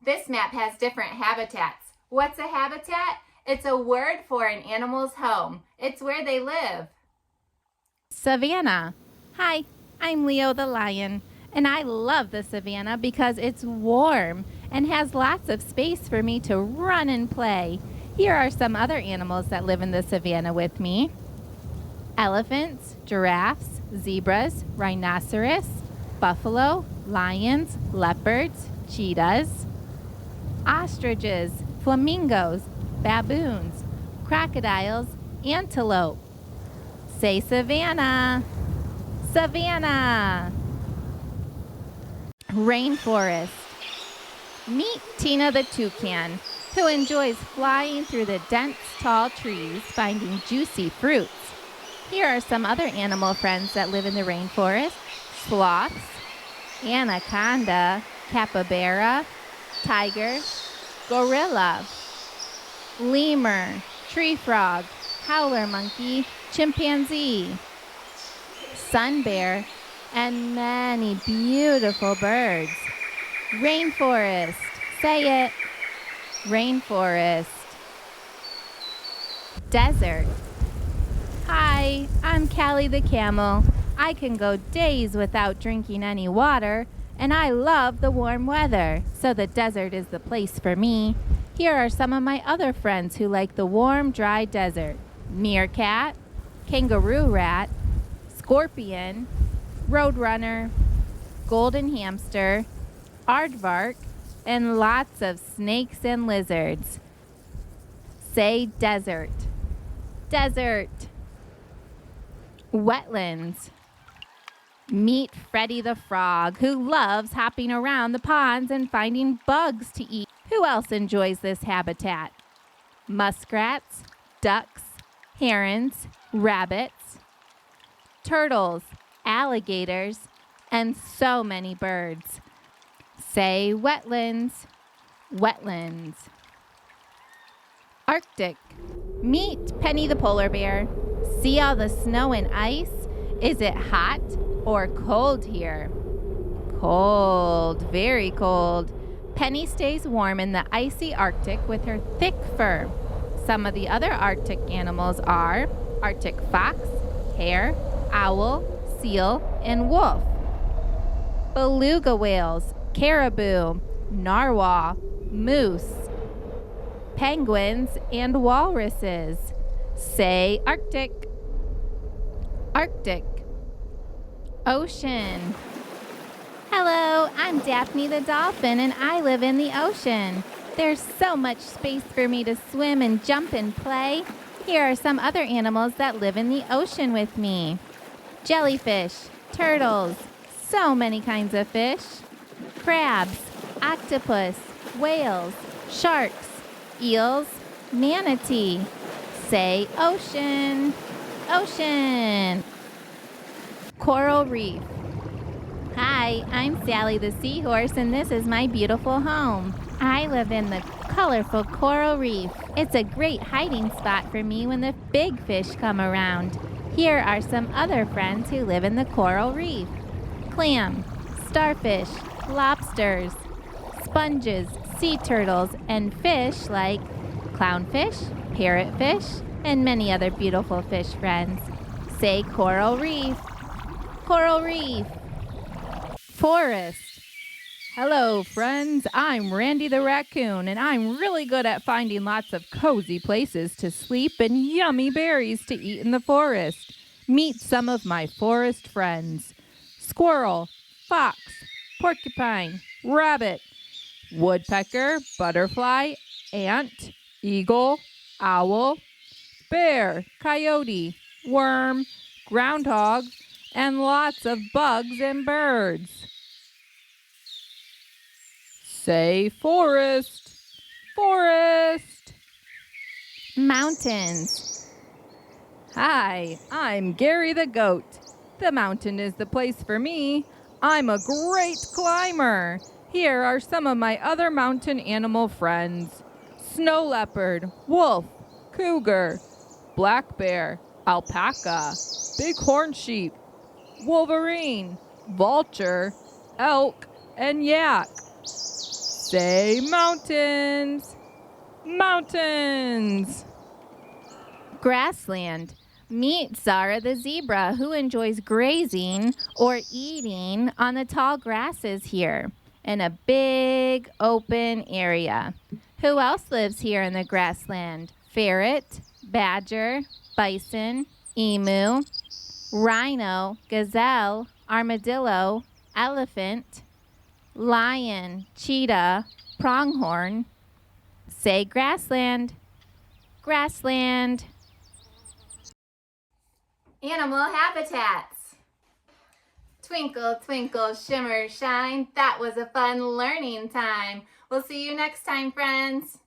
This map has different habitats. What's a habitat? It's a word for an animal's home. It's where they live. Savannah. Hi, I'm Leo the lion, and I love the savannah because it's warm and has lots of space for me to run and play. Here are some other animals that live in the savannah with me. Elephants, giraffes, zebras, rhinoceros, buffalo, lions, leopards, cheetahs, ostriches, flamingos, baboons, crocodiles, antelope. Say savannah. Savannah. Rainforest. Meet Tina the toucan, who enjoys flying through the dense, tall trees, finding juicy fruits. Here are some other animal friends that live in the rainforest. Sloths, anaconda, capybara, tiger, gorilla, lemur, tree frog, howler monkey, chimpanzee, sun bear, and many beautiful birds. Rainforest. Say it. Rainforest. Desert. Hi, I'm Callie the camel. I can go days without drinking any water, and I love the warm weather, so the desert is the place for me. Here are some of my other friends who like the warm, dry desert. Meerkat, kangaroo rat, scorpion, roadrunner, golden hamster, aardvark, and lots of snakes and lizards. Say desert. Desert. Wetlands. Meet Freddy the frog, who loves hopping around the ponds and finding bugs to eat. Who else enjoys this habitat? Muskrats, ducks, herons, rabbits, turtles, alligators, and so many birds. Say wetlands. Wetlands. Arctic. Meet Penny the polar bear. See all the snow and ice? Is it hot or cold here? Cold, very cold. Penny stays warm in the icy Arctic with her thick fur. Some of the other Arctic animals are Arctic fox, hare, owl, seal, and wolf. Beluga whales, caribou, narwhal, moose, penguins, and walruses. Say Arctic. Arctic. Ocean. Hello, I'm Daphne the dolphin, and I live in the ocean. There's so much space for me to swim and jump and play. Here are some other animals that live in the ocean with me. Jellyfish, turtles, so many kinds of fish, crabs, octopus, whales, sharks, eels, manatee. Say ocean. Ocean. Coral reef. Hi, I'm Sally the seahorse, and this is my beautiful home. I live in the colorful coral reef. It's a great hiding spot for me when the big fish come around. Here are some other friends who live in the coral reef. Clam, starfish, lobsters, sponges, sea turtles, and fish like clownfish, parrotfish, and many other beautiful fish friends. Say coral reef. Coral reef. Forest. Hello, friends. I'm Randy the raccoon, and I'm really good at finding lots of cozy places to sleep and yummy berries to eat in the forest. Meet some of my forest friends. Squirrel, fox, porcupine, rabbit, woodpecker, butterfly, ant, eagle, owl, bear, coyote, worm, groundhog, and lots of bugs and birds. Say forest. Forest. Mountains. Hi, I'm Gary the goat. The mountain is the place for me. I'm a great climber. Here are some of my other mountain animal friends. Snow leopard, wolf, cougar, black bear, alpaca, bighorn sheep, wolverine, vulture, elk, and yak. Say mountains. Mountains. Grassland. Meet Zara the zebra, who enjoys grazing or eating on the tall grasses here in a big open area. Who else lives here in the grassland? Ferret, badger, bison, emu, rhino, gazelle, armadillo, elephant, lion, cheetah, pronghorn. Say grassland. Grassland. Animal habitats. Twinkle, twinkle, shimmer, shine. That was a fun learning time. We'll see you next time, friends.